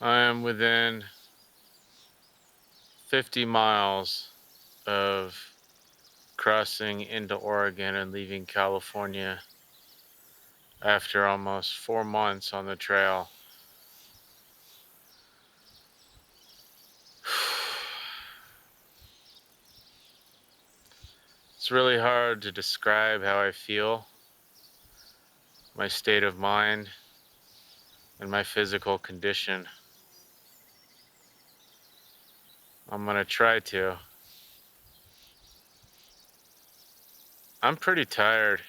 I am within 50 miles of crossing into Oregon and leaving California after almost 4 months on the trail. It's really hard to describe how I feel, my state of mind, and my physical condition. I'm gonna try to. I'm pretty tired.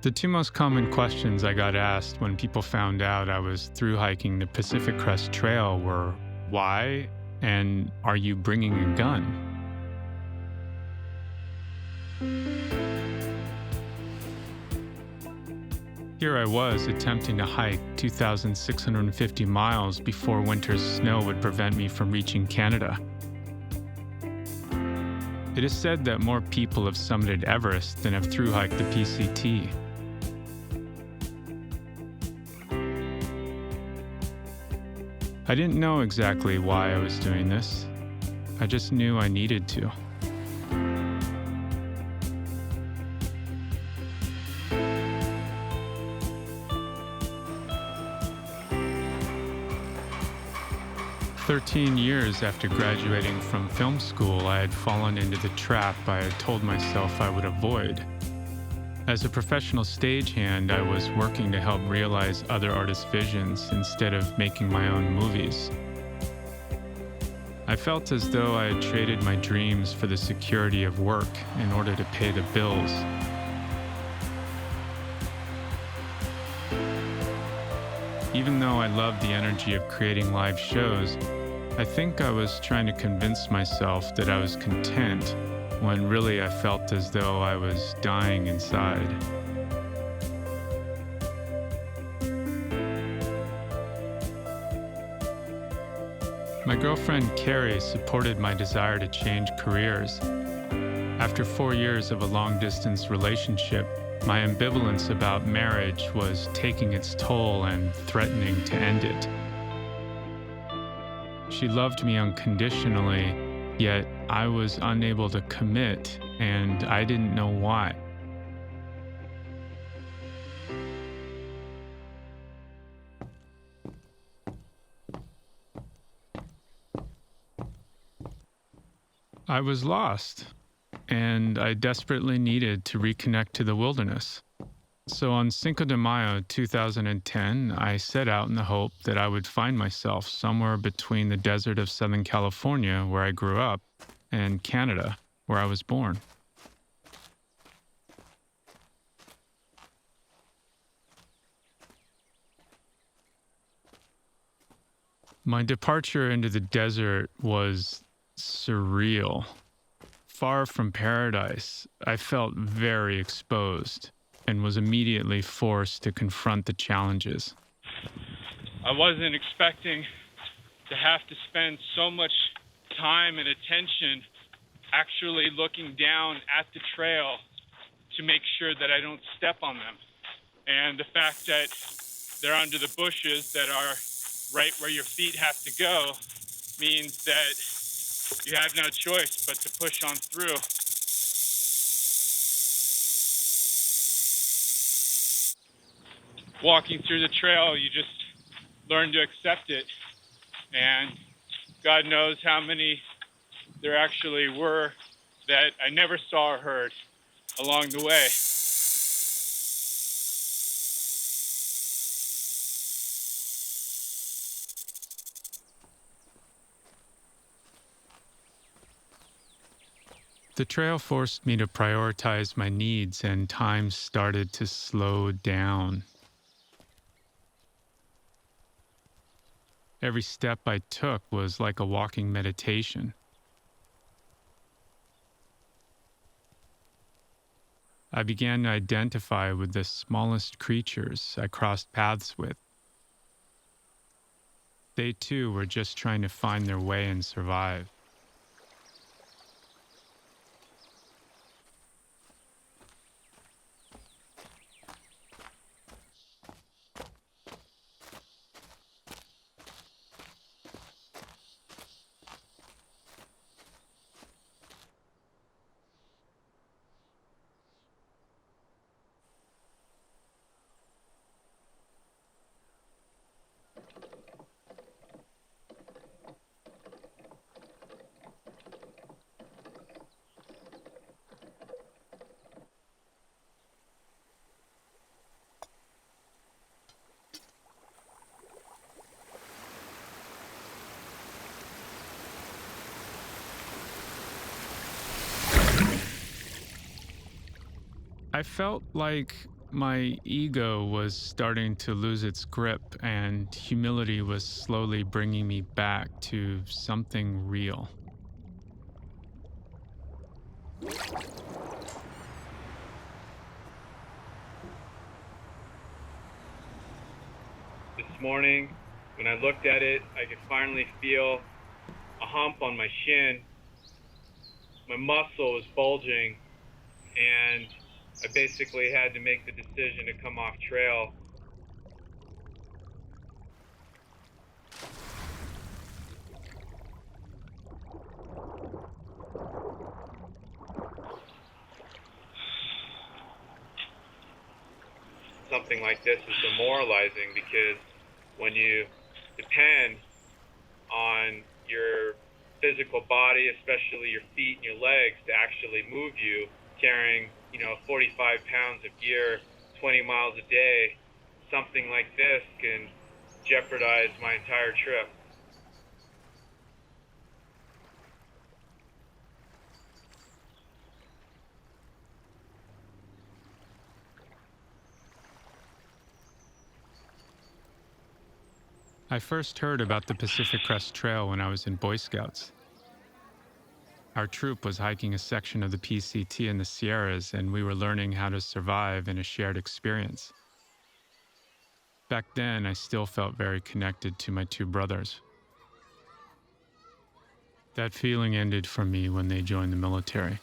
The two most common questions I got asked when people found out I was through hiking the Pacific Crest Trail were, why? And are you bringing a gun? Here I was attempting to hike 2,650 miles before winter's snow would prevent me from reaching Canada. It is said that more people have summited Everest than have thru-hiked the PCT. I didn't know exactly why I was doing this. I just knew I needed to. "13 years after graduating from film school, I had fallen into the trap I had told myself I would avoid. As a professional stagehand, I was working to help realize other artists' visions instead of making my own movies. I felt as though I had traded my dreams for the security of work in order to pay the bills. Even though I loved the energy of creating live shows, I think I was trying to convince myself that I was content when really I felt as though I was dying inside. My girlfriend Carrie supported my desire to change careers. After 4 years of a long-distance relationship, my ambivalence about marriage was taking its toll and threatening to end it. She loved me unconditionally, yet I was unable to commit, and I didn't know why. I was lost, and I desperately needed to reconnect to the wilderness. So on Cinco de Mayo 2010, I set out in the hope that I would find myself somewhere between the desert of Southern California, where I grew up, and Canada, where I was born. My departure into the desert was surreal. Far from paradise, I felt very exposed and was immediately forced to confront the challenges. I wasn't expecting to have to spend so much time and attention actually looking down at the trail to make sure that I don't step on them. And the fact that they're under the bushes that are right where your feet have to go means that you have no choice but to push on through. Walking through the trail, you just learn to accept it. And God knows how many there actually were that I never saw or heard along the way. The trail forced me to prioritize my needs, and time started to slow down. Every step I took was like a walking meditation. I began to identify with the smallest creatures I crossed paths with. They too were just trying to find their way and survive. I felt like my ego was starting to lose its grip and humility was slowly bringing me back to something real. This morning, when I looked at it, I could finally feel a hump on my shin. My muscle was bulging, and I basically had to make the decision to come off trail. Something like this is demoralizing because when you depend on your physical body, especially your feet and your legs, to actually move you, carrying, 45 pounds of gear 20 miles a day, something like this can jeopardize my entire trip. I first heard about the Pacific Crest Trail when I was in Boy Scouts. Our troop was hiking a section of the PCT in the Sierras, and we were learning how to survive in a shared experience. Back then, I still felt very connected to my two brothers. That feeling ended for me when they joined the military.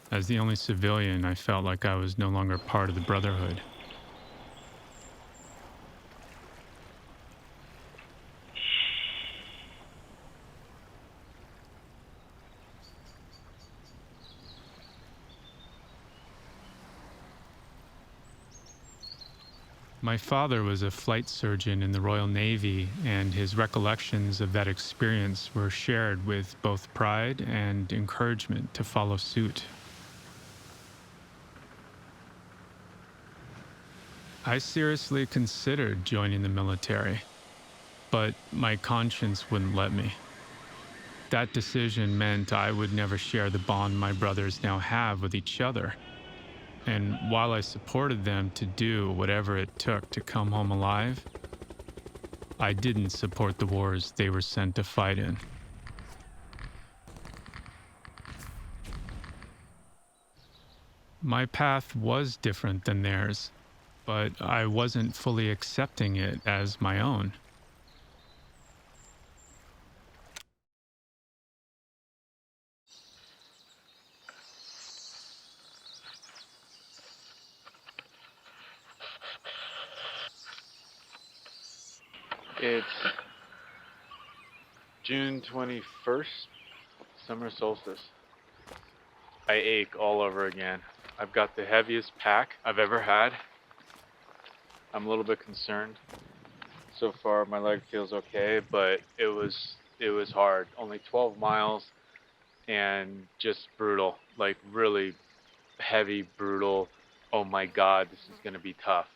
As the only civilian, I felt like I was no longer part of the brotherhood. My father was a flight surgeon in the Royal Navy, and his recollections of that experience were shared with both pride and encouragement to follow suit. I seriously considered joining the military, but my conscience wouldn't let me. That decision meant I would never share the bond my brothers now have with each other. And while I supported them to do whatever it took to come home alive, I didn't support the wars they were sent to fight in. My path was different than theirs, but I wasn't fully accepting it as my own. It's June 21st, summer solstice. I ache all over again. I've got the heaviest pack I've ever had. I'm a little bit concerned. So far my leg feels okay, but it was hard. Only 12 miles and just brutal, like really heavy, brutal. Oh my God, this is gonna be tough.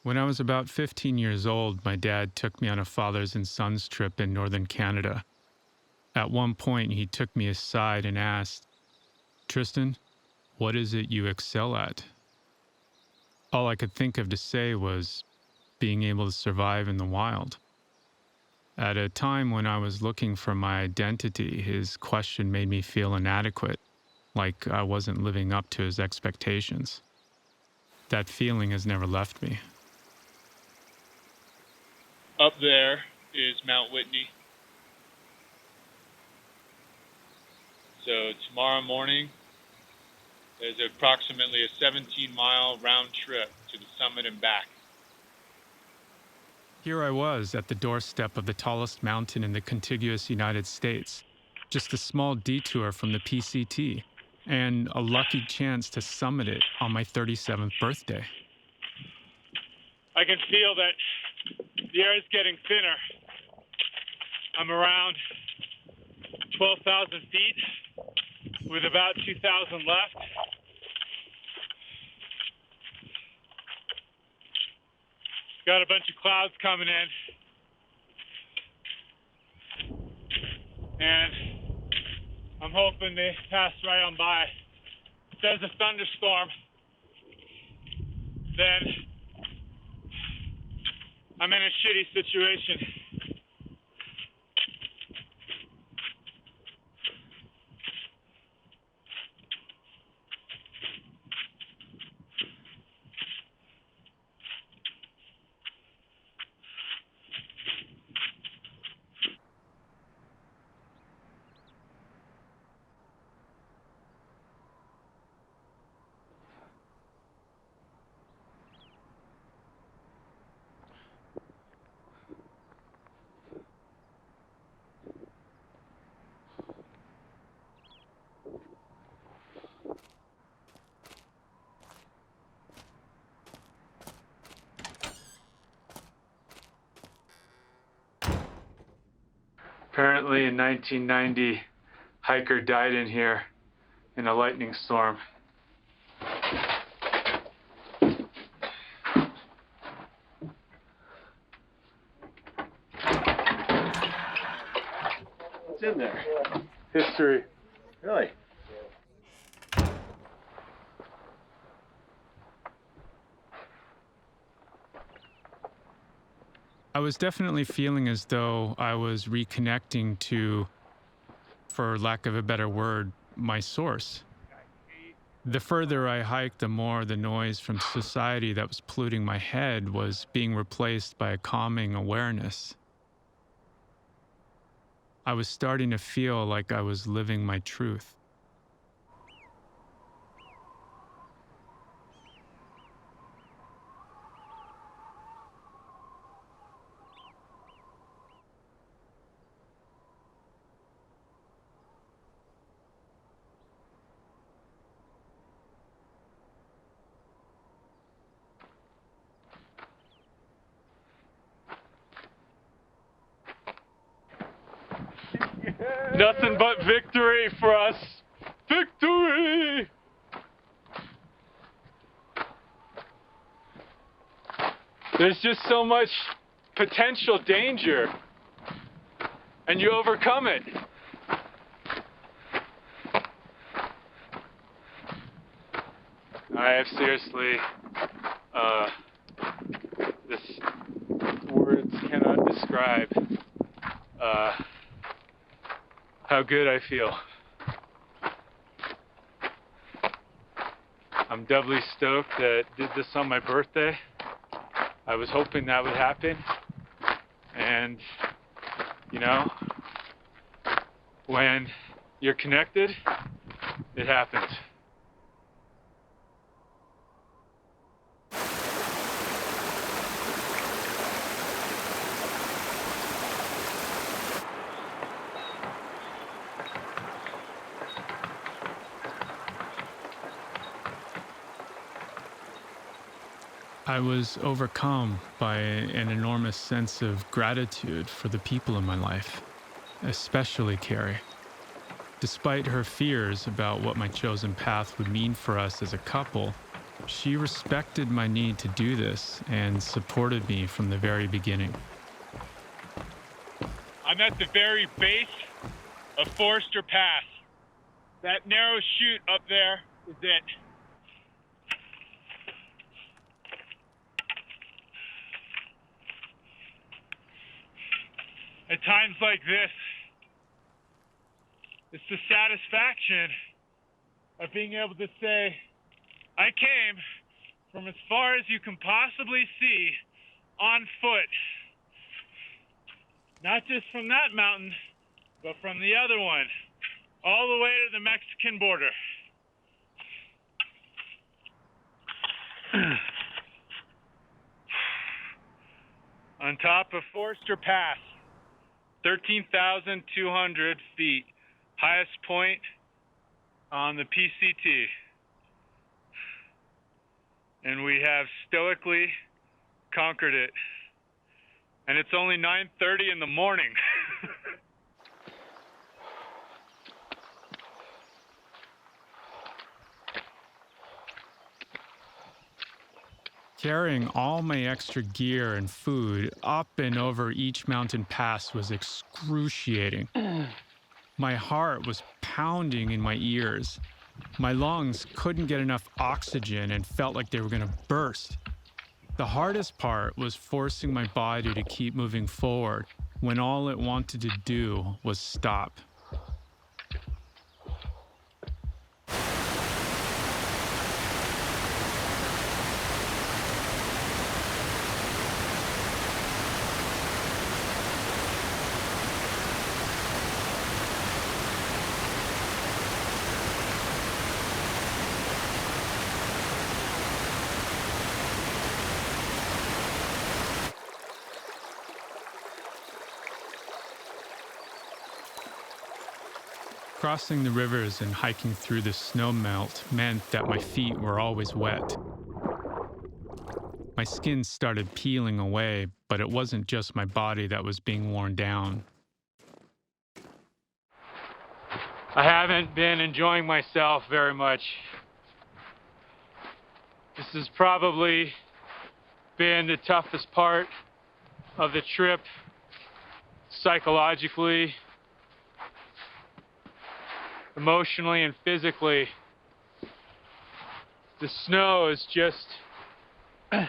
When I was about 15 years old, my dad took me on a fathers and sons trip in northern Canada. At one point, he took me aside and asked, "Tristan, what is it you excel at?" All I could think of to say was being able to survive in the wild. At a time when I was looking for my identity, his question made me feel inadequate, like I wasn't living up to his expectations. That feeling has never left me. Up there is Mount Whitney. So tomorrow morning, there's approximately a 17-mile round trip to the summit and back. Here I was at the doorstep of the tallest mountain in the contiguous United States, just a small detour from the PCT, and a lucky chance to summit it on my 37th birthday. I can feel that the air is getting thinner. I'm around 12,000 feet with about 2,000 left. Got a bunch of clouds coming in. And I'm hoping they pass right on by. If there's a thunderstorm, then I'm in a shitty situation. Apparently in 1990, hiker died in here in a lightning storm. What's in there? History. Really? I was definitely feeling as though I was reconnecting to, for lack of a better word, my source. The further I hiked, the more the noise from society that was polluting my head was being replaced by a calming awareness. I was starting to feel like I was living my truth. Nothing but victory for us. Victory! There's just so much potential danger, and you overcome it. I have seriously, this words cannot describe how good I feel. I'm doubly stoked that I did this on my birthday. I was hoping that would happen, and you know, when you're connected, it happens. I was overcome by an enormous sense of gratitude for the people in my life, especially Carrie. Despite her fears about what my chosen path would mean for us as a couple, she respected my need to do this and supported me from the very beginning. I'm at the very base of Forester Pass. That narrow chute up there is it. At times like this, it's the satisfaction of being able to say, I came from as far as you can possibly see on foot. Not just from that mountain, but from the other one, all the way to the Mexican border. On top of Forester Pass, 13,200 feet, highest point on the PCT. And we have stoically conquered it. And it's only 9:30 in the morning. Carrying all my extra gear and food up and over each mountain pass was excruciating. My heart was pounding in my ears. My lungs couldn't get enough oxygen and felt like they were going to burst. The hardest part was forcing my body to keep moving forward when all it wanted to do was stop. Crossing the rivers and hiking through the snow melt meant that my feet were always wet. My skin started peeling away, but it wasn't just my body that was being worn down. I haven't been enjoying myself very much. This has probably been the toughest part of the trip, psychologically, emotionally, and physically. The snow is just the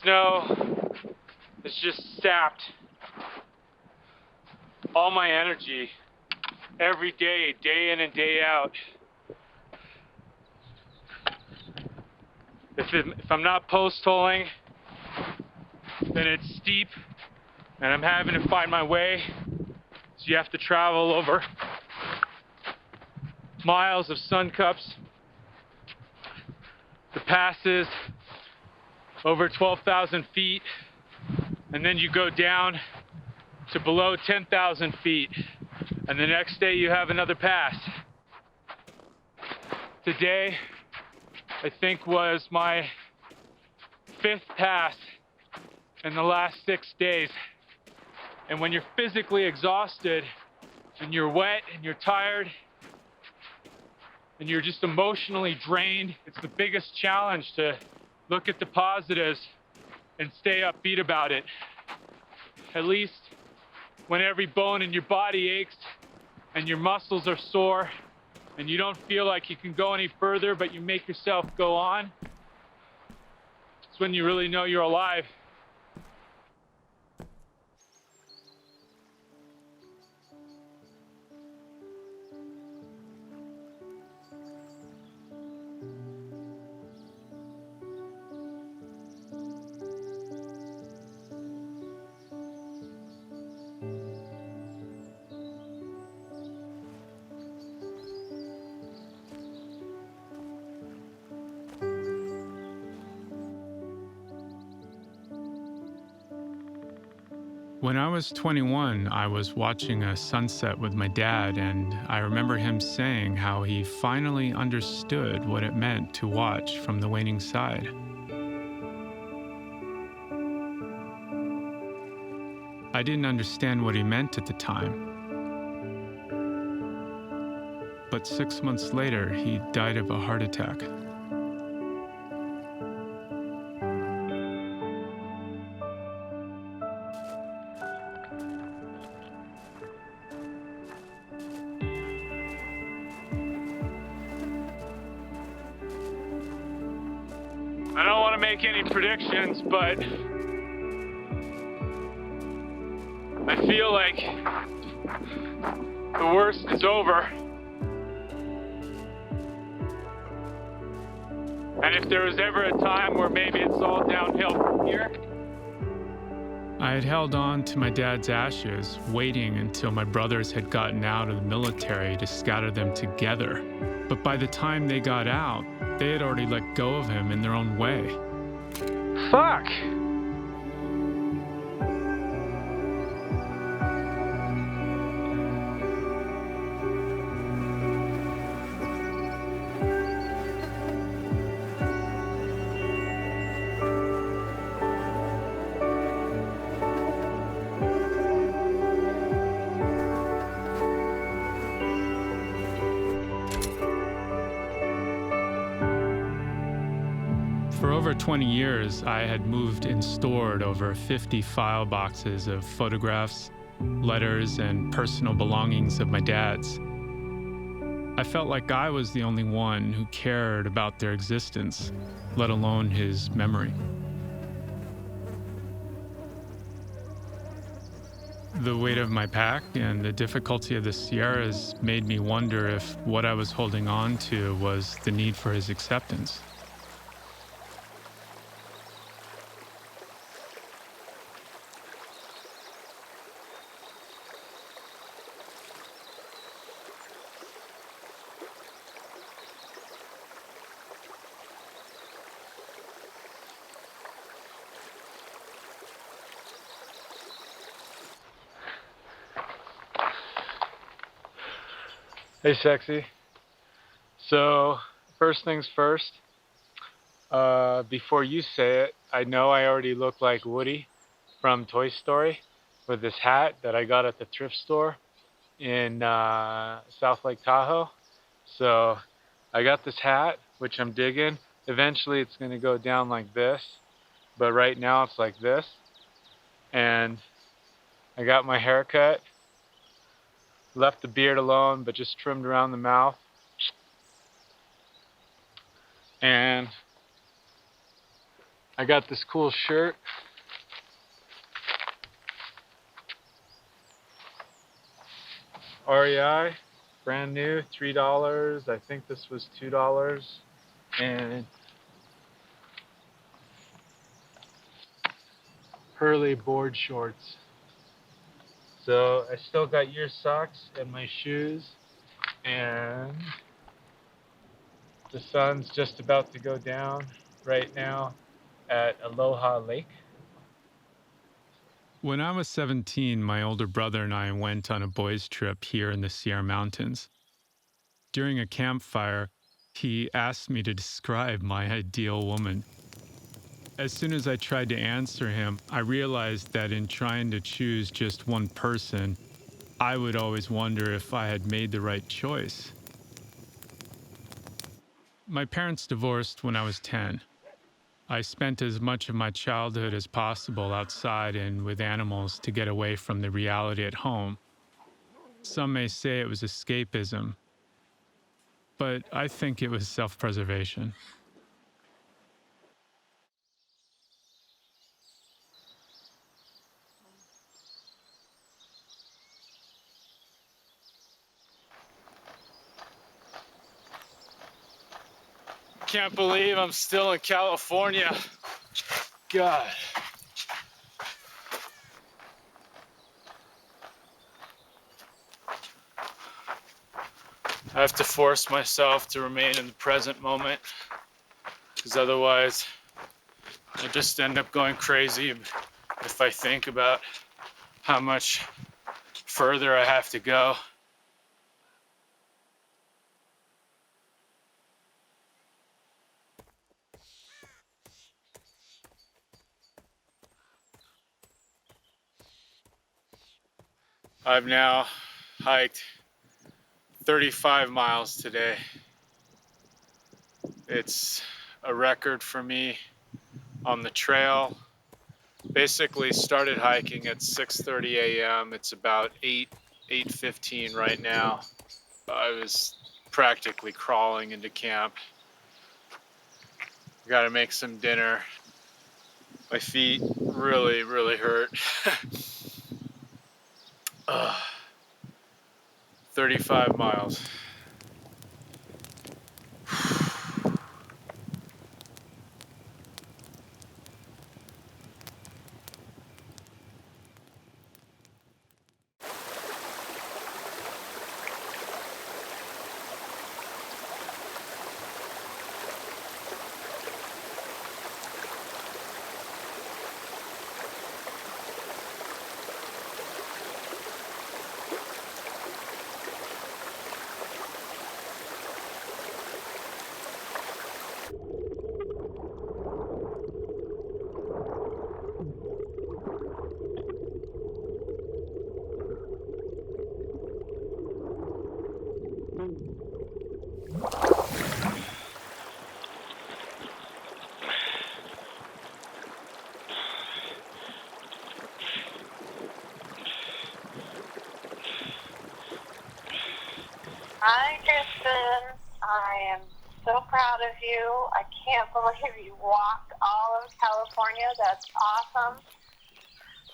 snow has just sapped all my energy every day, day in and day out. If I'm not post-holing, then it's steep and I'm having to find my way, so you have to travel over miles of sun cups, the passes over 12,000 feet, and then you go down to below 10,000 feet, and the next day you have another pass. Today, I think, was my 5th pass in the last 6 days. And when you're physically exhausted and you're wet and you're tired and you're just emotionally drained, it's the biggest challenge to look at the positives and stay upbeat about it. At least when every bone in your body aches and your muscles are sore and you don't feel like you can go any further, but you make yourself go on, it's when you really know you're alive. When I was 21, I was watching a sunset with my dad, and I remember him saying how he finally understood what it meant to watch from the waning side. I didn't understand what he meant at the time. But 6 months later, he died of a heart attack. I don't want to make any predictions, but I feel like the worst is over. And if there was ever a time where maybe it's all downhill from here, I had held on to my dad's ashes, waiting until my brothers had gotten out of the military to scatter them together. But by the time they got out, they had already let go of him in their own way. fuck! For over 20 years, I had moved and stored over 50 file boxes of photographs, letters, and personal belongings of my dad's. I felt like I was the only one who cared about their existence, let alone his memory. The weight of my pack and the difficulty of the Sierras made me wonder if what I was holding on to was the need for his acceptance. Hey, sexy. So, first things first, before you say it, I know I already look like Woody from Toy Story with this hat that I got at the thrift store in South Lake Tahoe. So, I got this hat, which I'm digging. Eventually, it's going to go down like this, but right now it's like this. And I got my hair cut. Left the beard alone, but just trimmed around the mouth. And I got this cool shirt. REI, brand new, $3. I think this was $2. And Hurley board shorts. So I still got your socks and my shoes, and the sun's just about to go down right now at Aloha Lake. When I was 17, my older brother and I went on a boys' trip here in the Sierra Mountains. During a campfire, he asked me to describe my ideal woman. As soon as I tried to answer him, I realized that in trying to choose just one person, I would always wonder if I had made the right choice. My parents divorced when I was 10. I spent as much of my childhood as possible outside and with animals to get away from the reality at home. Some may say it was escapism, but I think it was self-preservation. Can't believe I'm still in California. God. I have to force myself to remain in the present moment, because otherwise I'll just end up going crazy if I think about how much further I have to go. I've now hiked 35 miles today. It's a record for me on the trail. Basically started hiking at 6:30 a.m. It's about 8:15 right now. I was practically crawling into camp. Got to make some dinner. My feet really, really hurt. 35 miles. so proud of you. I can't believe you walked all of California. That's awesome.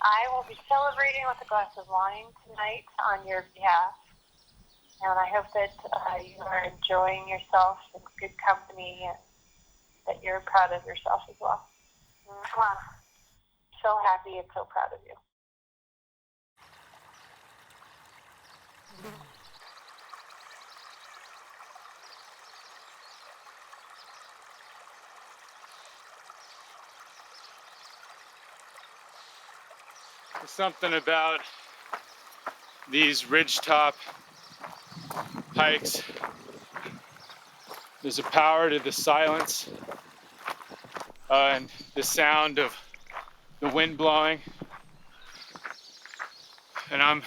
I will be celebrating with a glass of wine tonight on your behalf. And I hope that you are enjoying yourself in good company and that you're proud of yourself as well. Mwah. So happy and so proud of you. There's something about these ridgetop hikes. There's a power to the silence and the sound of the wind blowing. And I'm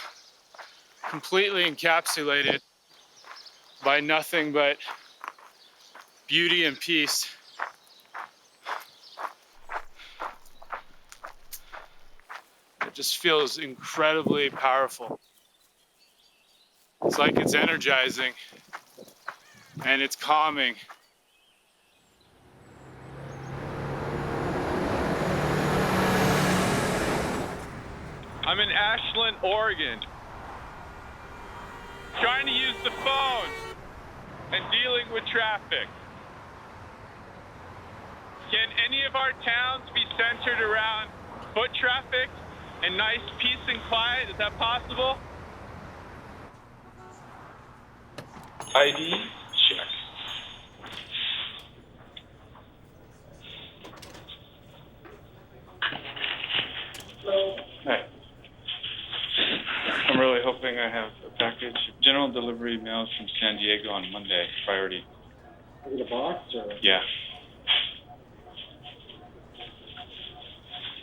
completely encapsulated by nothing but beauty and peace. It just feels incredibly powerful. It's like it's energizing and it's calming. I'm in Ashland, Oregon, trying to use the phone and dealing with traffic. Can any of our towns be centered around foot traffic and nice peace and quiet? Is that possible? ID check. Hi. I'm really hoping I have a package. General delivery mails from San Diego on Monday, priority. Is it a box or? Yeah.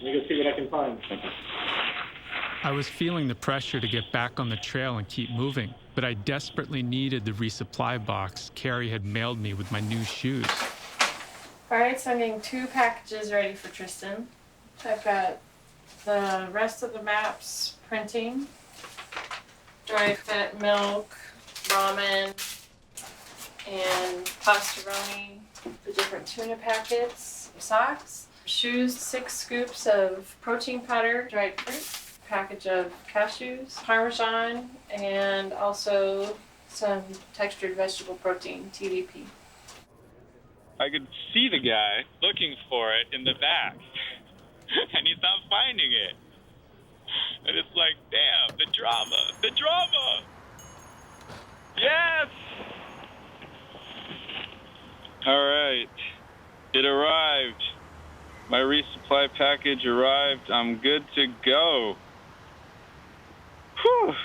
Let me go see what I can find. Thank you. I was feeling the pressure to get back on the trail and keep moving, but I desperately needed the resupply box Carrie had mailed me with my new shoes. All right, so I'm getting 2 packages ready for Tristan. I've got the rest of the maps printing, dry fat milk, ramen, and pastaroni, the different tuna packets, socks, shoes, 6 scoops of protein powder, dried fruit, package of cashews, Parmesan, and also some textured vegetable protein, TVP. I could see the guy looking for it in the back, and he's not finding it. And it's like, damn, the drama. Yes! All right, it arrived. My resupply package arrived. I'm good to go. Whew.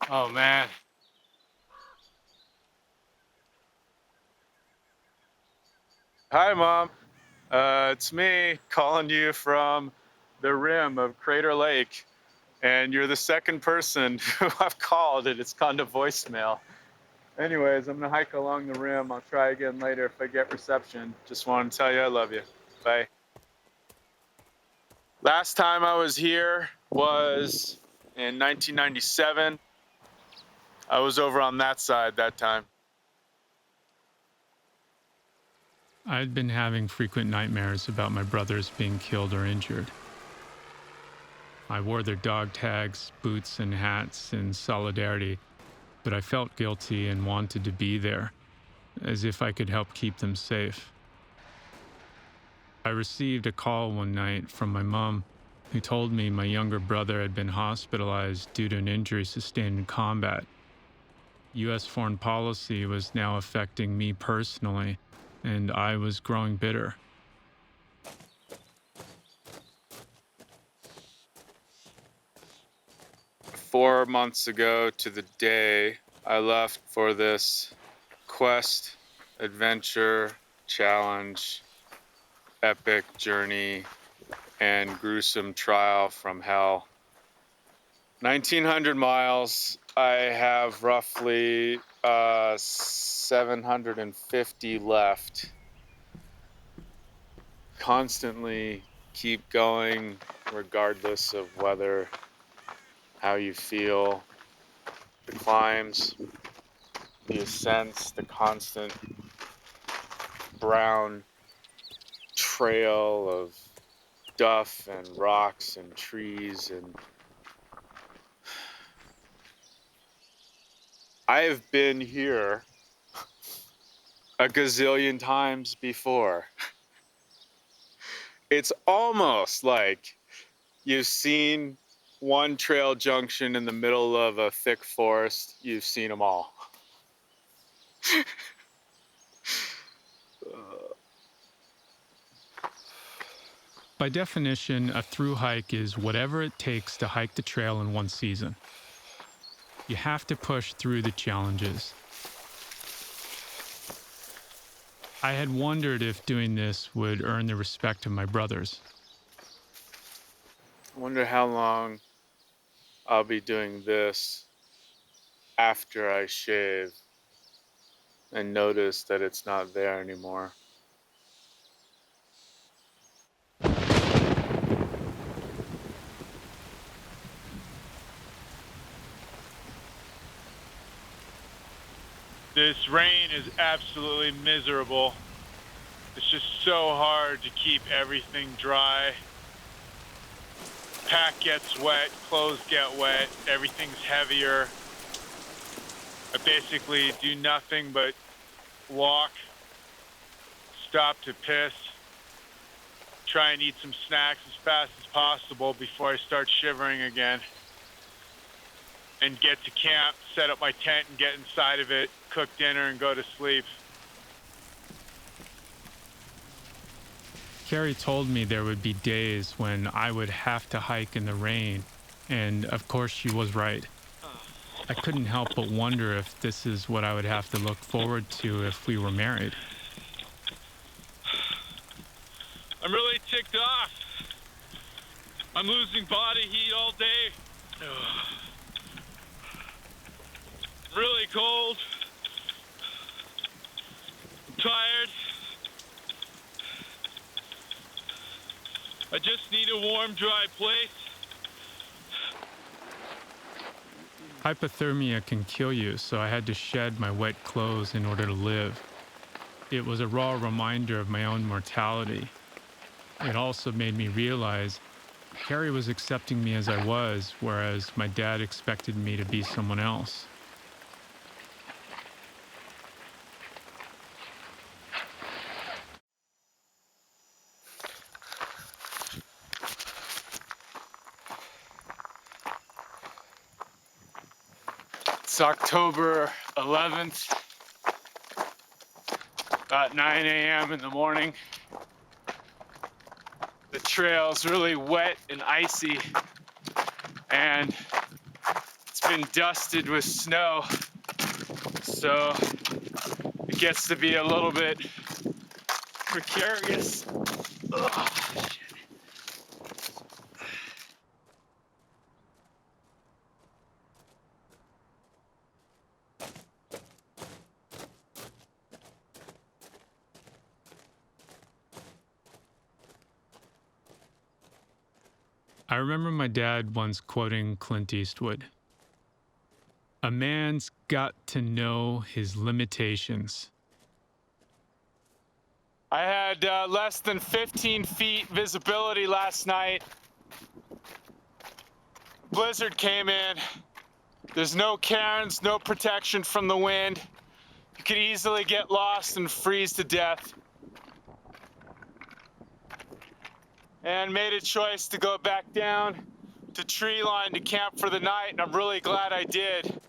Oh man. Hi, Mom. It's me calling you from the rim of Crater Lake, and you're the second person who I've called, and it's gone to voicemail. Anyways, I'm gonna hike along the rim. I'll try again later if I get reception. Just wanted to tell you I love you. Bye. Last time I was here was in 1997. I was over on that side that time. I'd been having frequent nightmares about my brothers being killed or injured. I wore their dog tags, boots, and hats in solidarity, but I felt guilty and wanted to be there, as if I could help keep them safe. I received a call one night from my mom, who told me my younger brother had been hospitalized due to an injury sustained in combat. U.S. foreign policy was now affecting me personally, and I was growing bitter. Four months ago to the day, I left for this quest, adventure, challenge, epic journey, and gruesome trial from hell. 1,900 miles. I have roughly 750 left. Constantly keep going regardless of weather, how you feel, the climbs, the ascents, the constant brown trail of duff and rocks and trees. And I have been here a gazillion times before. It's almost like you've seen one trail junction in the middle of a thick forest, you've seen them all. By definition, a thru-hike is whatever it takes to hike the trail in one season. You have to push through the challenges. I had wondered if doing this would earn the respect of my brothers. I wonder how long I'll be doing this after I shave and notice that it's not there anymore. This rain is absolutely miserable. It's just so hard to keep everything dry. Pack gets wet, clothes get wet, everything's heavier. I basically do nothing but walk, stop to piss, try and eat some snacks as fast as possible before I start shivering again, and get to camp, set up my tent and get inside of it, cook dinner and go to sleep. Carrie told me there would be days when I would have to hike in the rain, and of course she was right. I couldn't help but wonder if this is what I would have to look forward to if we were married. I'm really ticked off. I'm losing body heat all day. Really cold. I'm tired. I just need a warm, dry place. Hypothermia can kill you, so I had to shed my wet clothes in order to live. It was a raw reminder of my own mortality. It also made me realize Carrie was accepting me as I was, whereas my dad expected me to be someone else. It's October 11th, about 9 a.m. in the morning. The trail's really wet and icy, and it's been dusted with snow, so it gets to be a little bit precarious. Ugh. I remember my dad once quoting Clint Eastwood. "A man's got to know his limitations." I had less than 15 feet visibility last night. Blizzard came in. There's no cairns, no protection from the wind. You could easily get lost and freeze to death. And made a choice to go back down to tree line to camp for the night, and I'm really glad I did.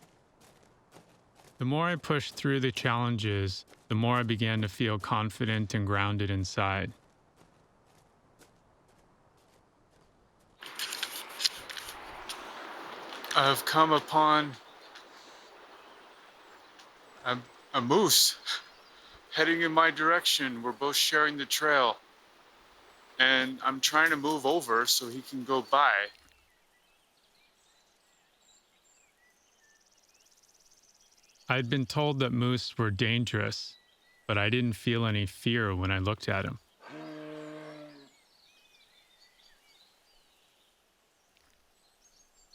The more I pushed through the challenges, the more I began to feel confident and grounded inside. I've come upon a moose heading in my direction. We're both sharing the trail. And I'm trying to move over so he can go by. I'd been told that moose were dangerous, but I didn't feel any fear when I looked at him.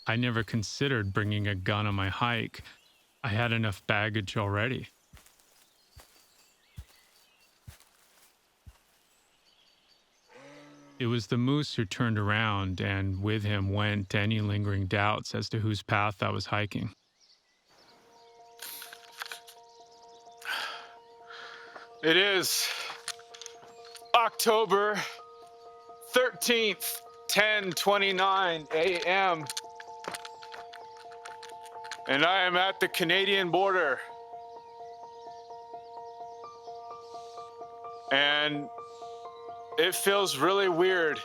I never considered bringing a gun on my hike. I had enough baggage already. It was the moose who turned around, and with him went any lingering doubts as to whose path I was hiking. It is October 13th, 10:29 a.m. And I am at the Canadian border. And it feels really weird.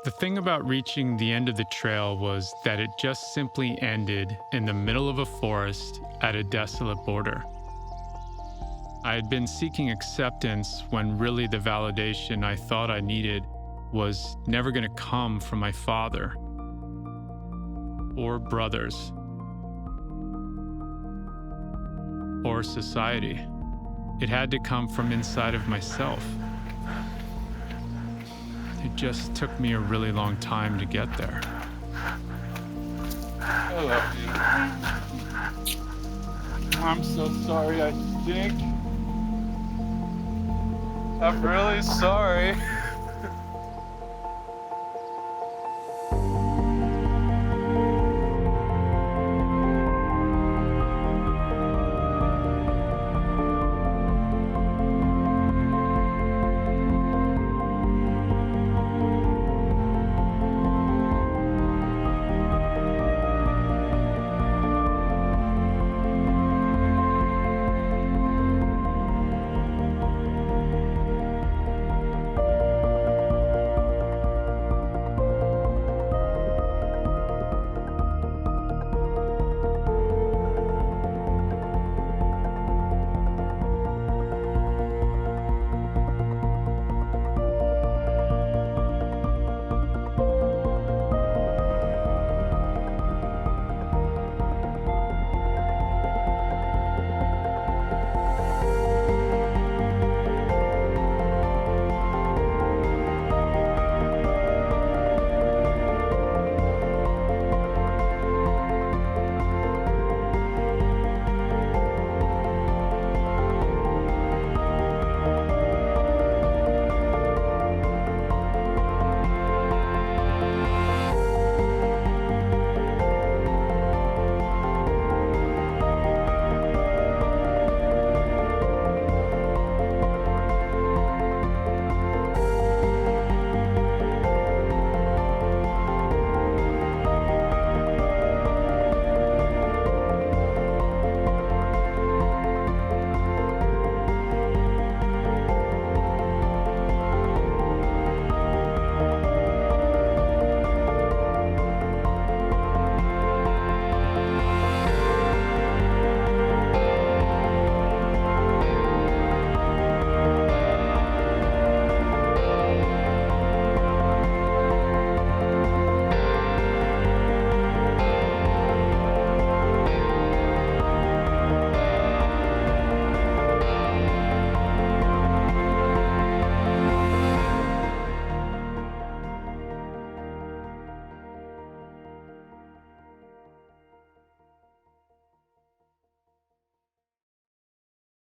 The thing about reaching the end of the trail was that it just simply ended in the middle of a forest at a desolate border. I had been seeking acceptance when really the validation I thought I needed was never going to come from my father or brothers or society. It had to come from inside of myself. It just took me a really long time to get there. I love you. I'm so sorry I stink. I'm really sorry.